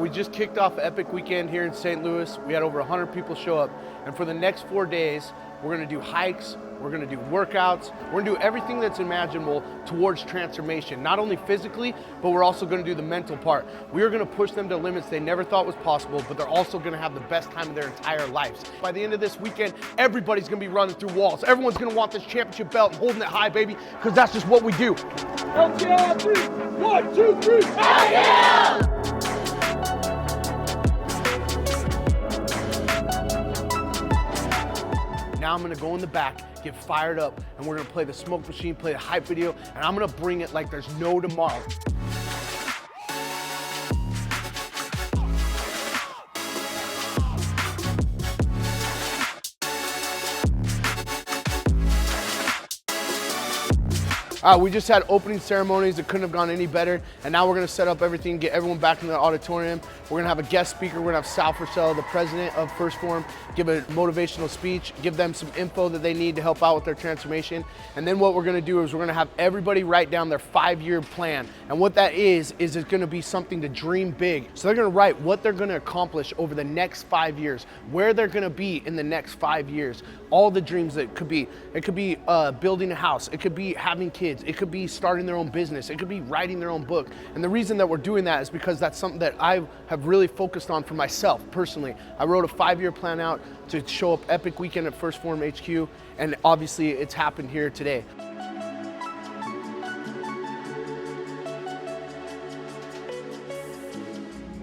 We just kicked off Epic Weekend here in St. Louis. We had over 100 people show up. And for the next 4 days, we're gonna do hikes, we're gonna do workouts, we're gonna do everything that's imaginable towards transformation, not only physically, but we're also gonna do the mental part. We are gonna push them to limits they never thought was possible, but they're also gonna have the best time of their entire lives. By the end of this weekend, everybody's gonna be running through walls. Everyone's gonna want this championship belt and holding it high, baby, because that's just what we do. LTL, 1, 2, 3, hell yeah! Now I'm gonna go in the back, get fired up, and we're gonna play the smoke machine, play the hype video, and I'm gonna bring it like there's no tomorrow. We just had opening ceremonies that couldn't have gone any better, and now we're gonna set up everything, get everyone back in the auditorium. We're gonna have a guest speaker. We're gonna have Sal Purcell, the president of First Form, give a motivational speech, give them some info that they need to help out with their transformation. And then what we're gonna do is we're gonna have everybody write down their 5-year plan. And what that is it's gonna be something to dream big. So they're gonna write what they're gonna accomplish over the next 5 years, where they're gonna be in the next 5 years, all the dreams that could be. It could be building a house, it could be having kids, it could be starting their own business, it could be writing their own book. And the reason that we're doing that is because that's something that I have really focused on for myself personally. I wrote a 5-year plan out to show up Epic Weekend at First Form HQ, and obviously it's happened here today.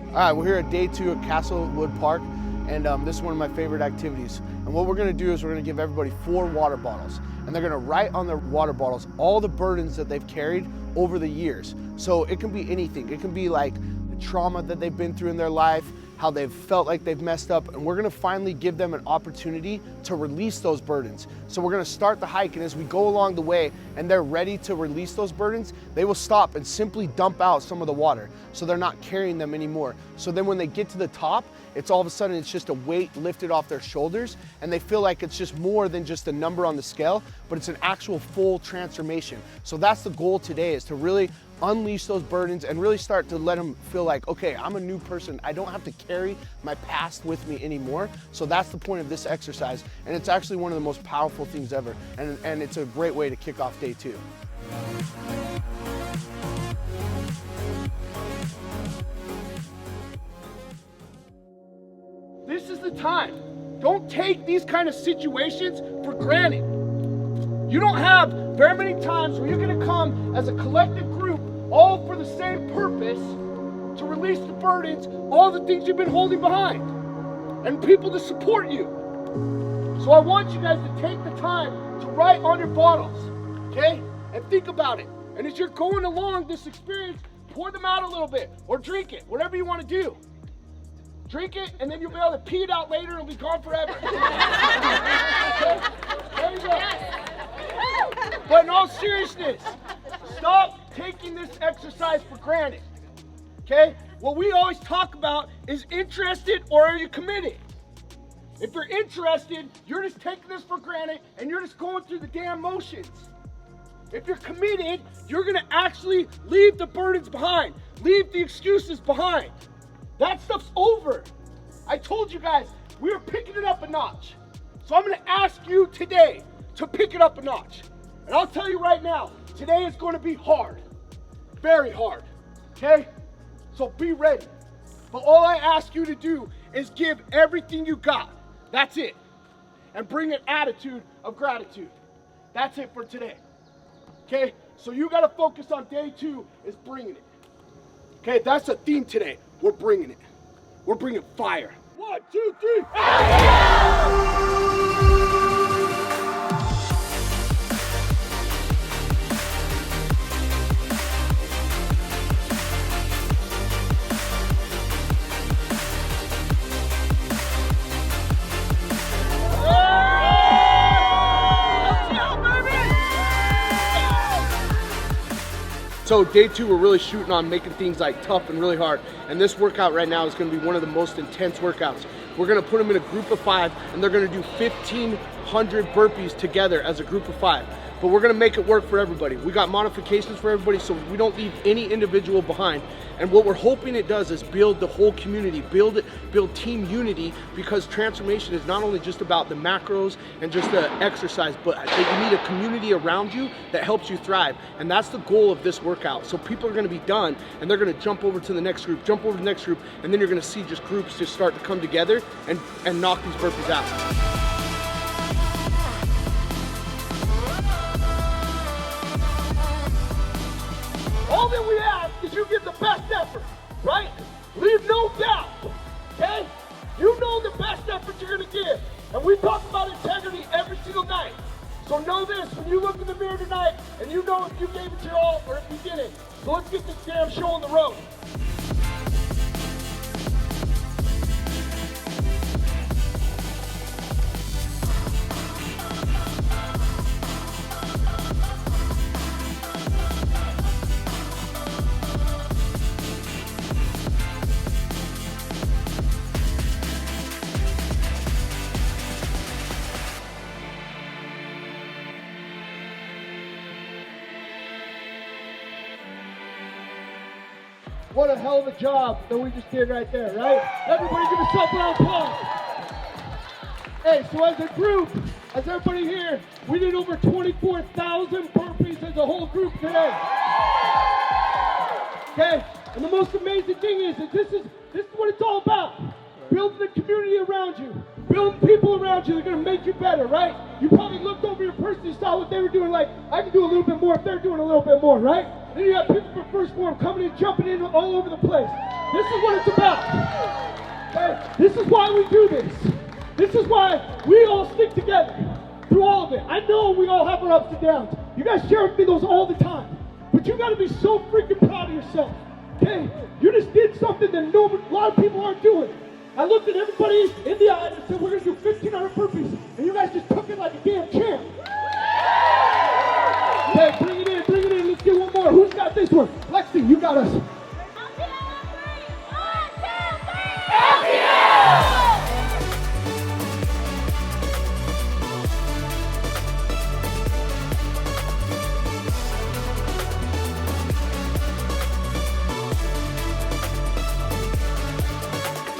All right, we're here at day 2 at Castlewood Park, and this is one of my favorite activities. And what we're gonna do is we're gonna give everybody 4 water bottles, and they're gonna write on their water bottles all the burdens that they've carried over the years. So it can be anything. It can be like the trauma that they've been through in their life, how they've felt like they've messed up, and we're gonna finally give them an opportunity to release those burdens. So we're gonna start the hike, and as we go along the way and they're ready to release those burdens, they will stop and simply dump out some of the water so they're not carrying them anymore. So then when they get to the top, it's all of a sudden it's just a weight lifted off their shoulders, and they feel like it's just more than just a number on the scale, but it's an actual full transformation. So that's the goal today, is to really unleash those burdens and really start to let them feel like, okay, I'm a new person. I don't have to carry my past with me anymore. So that's the point of this exercise. And it's actually one of the most powerful things ever. And it's a great way to kick off day 2. This is the time. Don't take these kind of situations for granted. You don't have very many times where you're gonna come as a collective group, all for the same purpose, to release the burdens, all the things you've been holding behind, and people to support you. So I want you guys to take the time to write on your bottles, okay? And think about it. And as you're going along this experience, pour them out a little bit, or drink it, whatever you wanna do. Drink it, and then you'll be able to pee it out later, and it'll be gone forever. Okay? There you go. But in all seriousness, stop taking this exercise for granted, okay? What we always talk about is interested or are you committed? If you're interested, you're just taking this for granted and you're just going through the damn motions. If you're committed, you're gonna actually leave the burdens behind, leave the excuses behind. That stuff's over. I told you guys, we are picking it up a notch. So I'm gonna ask you today to pick it up a notch. And I'll tell you right now, today is going to be hard, very hard, okay? So be ready. But all I ask you to do is give everything you got. That's it. And bring an attitude of gratitude. That's it for today, okay? So you got to focus on day 2 is bringing it. Okay, that's the theme today. We're bringing it. We're bringing fire. 1, 2, 3. So day 2, we're really shooting on making things like tough and really hard. And this workout right now is gonna be one of the most intense workouts. We're gonna put them in a group of 5, and they're gonna do 1,500 burpees together as a group of 5. but we're gonna make it work for everybody. We got modifications for everybody, so we don't leave any individual behind. And what we're hoping it does is build the whole community, build team unity, because transformation is not only just about the macros and just the exercise, but that you need a community around you that helps you thrive. And that's the goal of this workout. So people are gonna be done and they're gonna jump over to the next group, jump over to the next group, and then you're gonna see just groups just start to come together and knock these burpees out. All that we ask is you give the best effort, right? Leave no doubt, okay? You know the best effort you're gonna give. And we talk about integrity every single night. So know this, when you look in the mirror tonight, and you know if you gave it your all or if you didn't. So let's get this damn show on the road. What a hell of a job that we just did right there, right? Everybody give yourself a round of applause. Hey, so as a group, as everybody here, we did over 24,000 burpees as a whole group today. Okay, and the most amazing thing is that this is what it's all about. Building the community around you. Building people around you that are going to make you better, right? You probably looked over your person, you saw what they were doing, like, I can do a little bit more if they're doing a little bit more, right? Then you got people from First Form coming in, jumping in all over the place. This is what it's about. Okay? This is why we do this. This is why we all stick together through all of it. I know we all have our ups and downs. You guys share with me those all the time. But you got to be so freaking proud of yourself. Okay? You just did something that a lot of people aren't doing. I looked at everybody in the eye and said, we're going to do 1,500 burpees. And you guys just took it like a damn champ. Okay, bring it in. Let's get one more. Who's got this one? Lexi, you got us.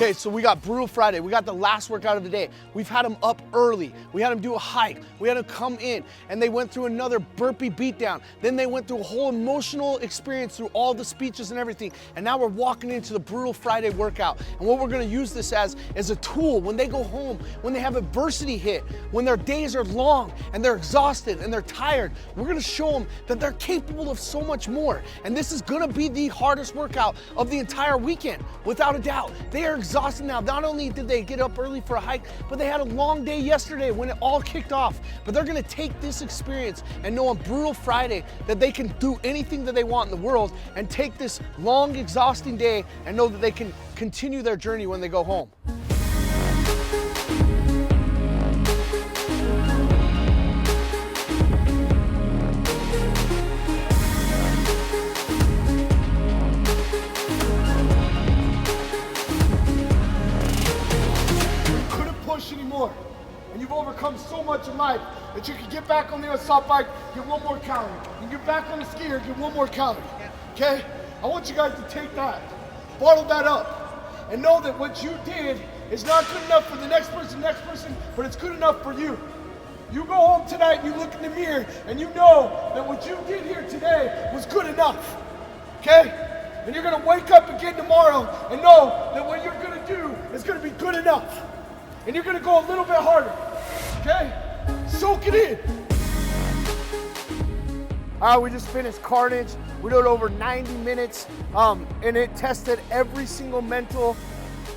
Okay, so we got Brutal Friday. We got the last workout of the day. We've had them up early. We had them do a hike. We had them come in, and they went through another burpee beatdown. Then they went through a whole emotional experience through all the speeches and everything. And now we're walking into the Brutal Friday workout. And what we're gonna use this as is a tool when they go home, when they have adversity hit, when their days are long and they're exhausted and they're tired. We're gonna show them that they're capable of so much more. And this is gonna be the hardest workout of the entire weekend, without a doubt. They are exhausted now. Not only did they get up early for a hike, but they had a long day yesterday when it all kicked off. But they're gonna take this experience and know on Brutal Friday that they can do anything that they want in the world, and take this long, exhausting day and know that they can continue their journey when they go home. Anymore, and you've overcome so much in life that you can get back on the assault bike, get one more calorie. You can get back on the skier, get one more calorie. Okay? I want you guys to take that, bottle that up, and know that what you did is not good enough for the next person, but it's good enough for you. You go home tonight and you look in the mirror and you know that what you did here today was good enough. Okay? And you're gonna wake up again tomorrow and know that what you're gonna do is gonna be good enough. And you're gonna go a little bit harder, okay? Soak it in. All right, we just finished Carnage. We did over 90 minutes, and it tested every single mental,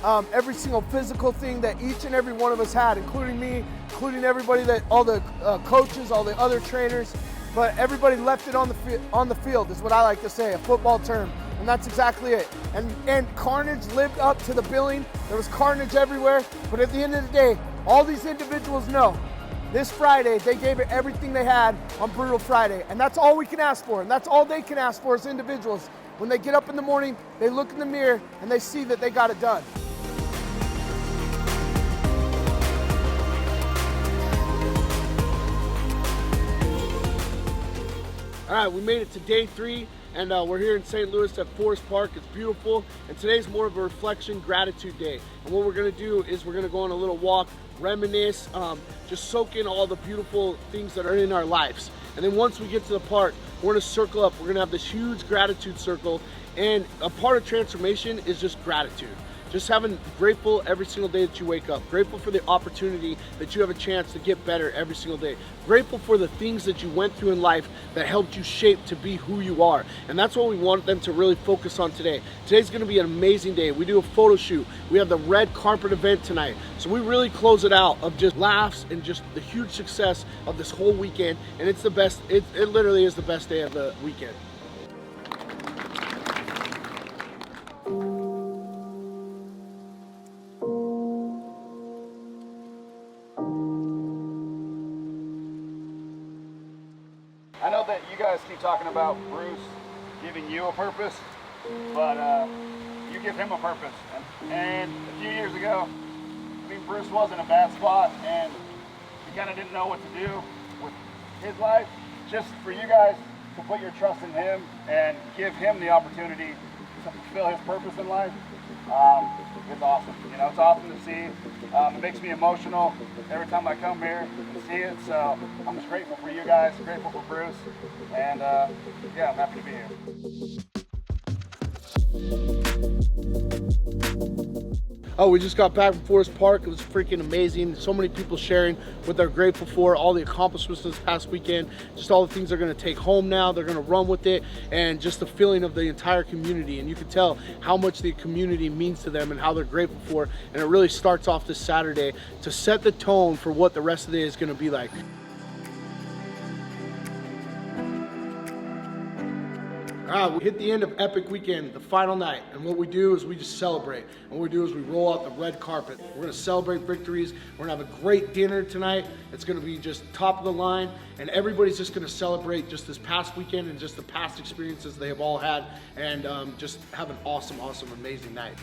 every single physical thing that each and every one of us had, including me, including everybody, all the coaches, all the other trainers, but everybody left it on the field is what I like to say, a football term. And that's exactly it. And Carnage lived up to the billing. There was carnage everywhere. But at the end of the day, all these individuals know this Friday, they gave it everything they had on Brutal Friday. And that's all we can ask for. And that's all they can ask for as individuals. When they get up in the morning, they look in the mirror and they see that they got it done. All right, we made it to day 3, and we're here in St. Louis at Forest Park. It's beautiful, and today's more of a reflection, gratitude day. And what we're gonna do is we're gonna go on a little walk, reminisce, just soak in all the beautiful things that are in our lives. And then once we get to the park, we're gonna circle up. We're gonna have this huge gratitude circle, and a part of transformation is just gratitude. Just having grateful every single day that you wake up. Grateful for the opportunity that you have a chance to get better every single day. Grateful for the things that you went through in life that helped you shape to be who you are. And that's what we want them to really focus on today. Today's gonna be an amazing day. We do a photo shoot. We have the red carpet event tonight. So we really close it out of just laughs and just the huge success of this whole weekend. And it's the best, it literally is the best day of the weekend. I know that you guys keep talking about Bruce giving you a purpose, but you give him a purpose. And a few years ago, I mean, Bruce was in a bad spot and he kind of didn't know what to do with his life. Just for you guys to put your trust in him and give him the opportunity to fulfill his purpose in life, it's awesome. You know, it's awesome to see. It makes me emotional every time I come here and see it. So I'm just grateful for you guys, grateful for Bruce, and yeah, I'm happy to be here. Oh, we just got back from Forest Park. It was freaking amazing. So many people sharing what they're grateful for, all the accomplishments this past weekend, just all the things they're gonna take home now, they're gonna run with it, and just the feeling of the entire community. And you can tell how much the community means to them and how they're grateful for it. And it really starts off this Saturday to set the tone for what the rest of the day is gonna be like. We hit the end of Epic Weekend, the final night, and what we do is we just celebrate. And what we do is we roll out the red carpet. We're gonna celebrate victories. We're gonna have a great dinner tonight. It's gonna be just top of the line, and everybody's just gonna celebrate just this past weekend and just the past experiences they have all had, and just have an awesome, awesome, amazing night.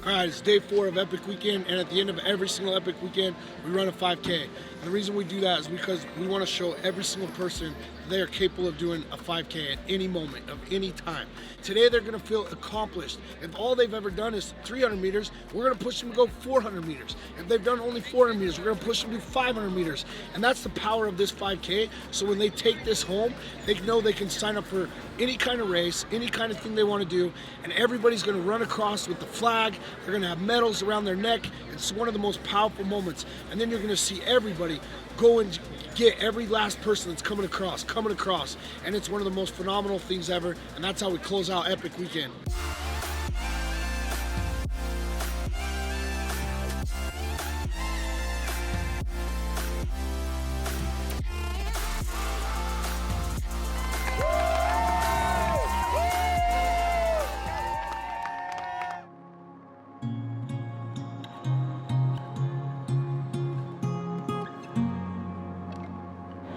All right, it's day 4 of Epic Weekend, and at the end of every single Epic Weekend, we run a 5K. And the reason we do that is because we want to show every single person that they are capable of doing a 5K at any moment, of any time. Today, they're going to feel accomplished. If all they've ever done is 300 meters, we're going to push them to go 400 meters. If they've done only 400 meters, we're going to push them to 500 meters. And that's the power of this 5K. So when they take this home, they know they can sign up for any kind of race, any kind of thing they want to do, and everybody's going to run across with the flag. They're going to have medals around their neck. It's one of the most powerful moments. And then you're going to see everybody go and get every last person that's coming across. And it's one of the most phenomenal things ever. And that's how we close out Epic Weekend.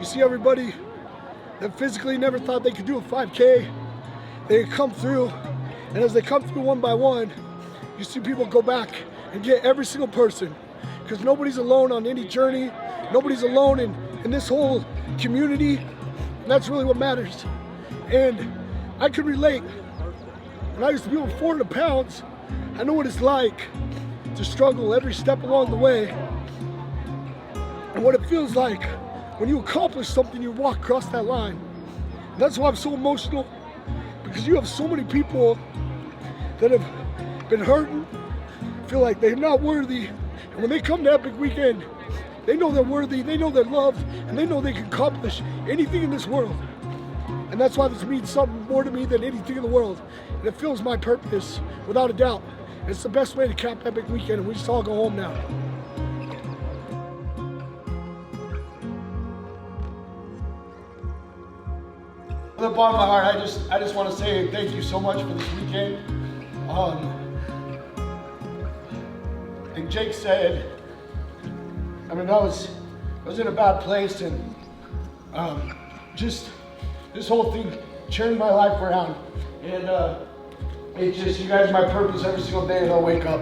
You see everybody that physically never thought they could do a 5K, they come through, and as they come through one by one, you see people go back and get every single person, because nobody's alone on any journey, nobody's alone in this whole community, and that's really what matters. And I can relate. When I used to be over 400 pounds, I know what it's like to struggle every step along the way, and what it feels like when you accomplish something, you walk across that line. And that's why I'm so emotional, because you have so many people that have been hurting, feel like they're not worthy, and when they come to Epic Weekend, they know they're worthy, they know they're loved, and they know they can accomplish anything in this world. And that's why this means something more to me than anything in the world. And it fills my purpose, without a doubt. It's the best way to cap Epic Weekend, and we just all go home now. From the bottom of my heart, I just want to say thank you so much for this weekend. And Jake said, I mean, I was in a bad place, and just this whole thing turned my life around. And it's just, you guys are my purpose every single day that I wake up.